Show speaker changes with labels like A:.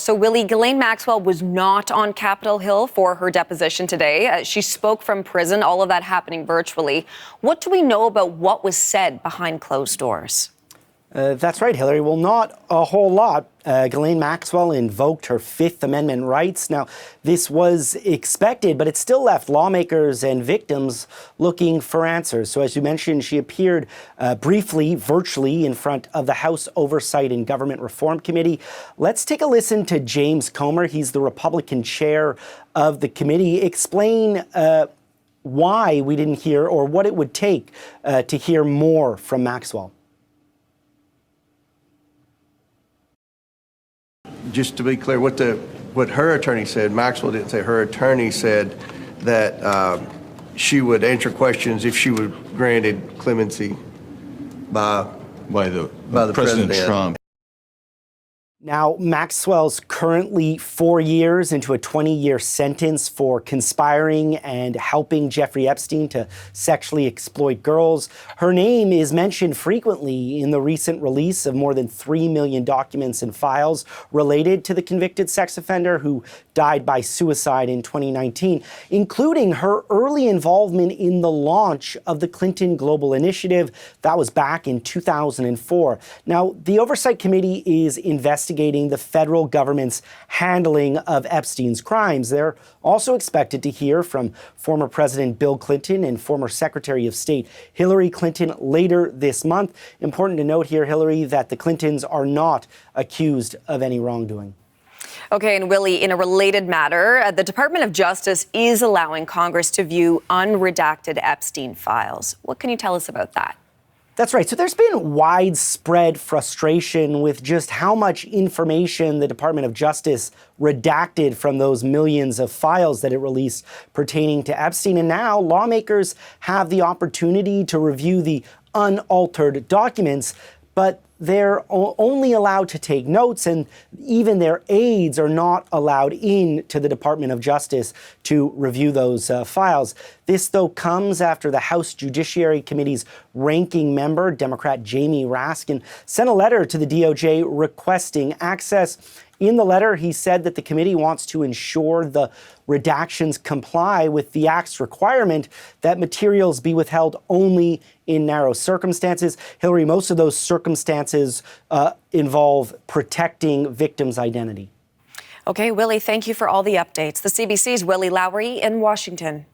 A: So, Willie, Ghislaine Maxwell was not on Capitol Hill for her deposition today. She spoke from prison, all of that happening virtually. What do we know about what was said behind closed doors?
B: That's right, Hillary. Well, not a whole lot. Ghislaine Maxwell invoked her Fifth Amendment rights. Now, this was expected, but it still left lawmakers and victims looking for answers. So as you mentioned, she appeared briefly, virtually, in front of the House Oversight and Government Reform Committee. Let's take a listen to James Comer. He's the Republican chair of the committee. Explain why we didn't hear, or what it would take to hear more from Maxwell.
C: Just to be clear, what her attorney said, Maxwell didn't say, her attorney said that she would answer questions if she were granted clemency by the President Trump.
B: Now, Maxwell's currently 4 years into a 20-year sentence for conspiring and helping Jeffrey Epstein to sexually exploit girls. Her name is mentioned frequently in the recent release of more than 3 million documents and files related to the convicted sex offender who died by suicide in 2019, including her early involvement in the launch of the Clinton Global Initiative. That was back in 2004. Now, the Oversight Committee is investigating the federal government's handling of Epstein's crimes. They're also expected to hear from former President Bill Clinton and former Secretary of State Hillary Clinton later this month. Important to note here, Hillary, that the Clintons are not accused of any wrongdoing.
A: Okay, and Willie, in a related matter, the Department of Justice is allowing Congress to view unredacted Epstein files. What can you tell us about that?
B: That's right. So there's been widespread frustration with just how much information the Department of Justice redacted from those millions of files that it released pertaining to Epstein. And now lawmakers have the opportunity to review the unaltered documents, but they're only allowed to take notes, and even their aides are not allowed in to the Department of Justice to review those files. This, though, comes after the House Judiciary Committee's ranking member, Democrat Jamie Raskin, sent a letter to the DOJ requesting access. In the letter, he said that the committee wants to ensure the redactions comply with the Act's requirement that materials be withheld only in narrow circumstances. Hillary, most of those circumstances involve protecting victims' identity.
A: Okay, Willie, thank you for all the updates. The CBC's Willie Lowry in Washington.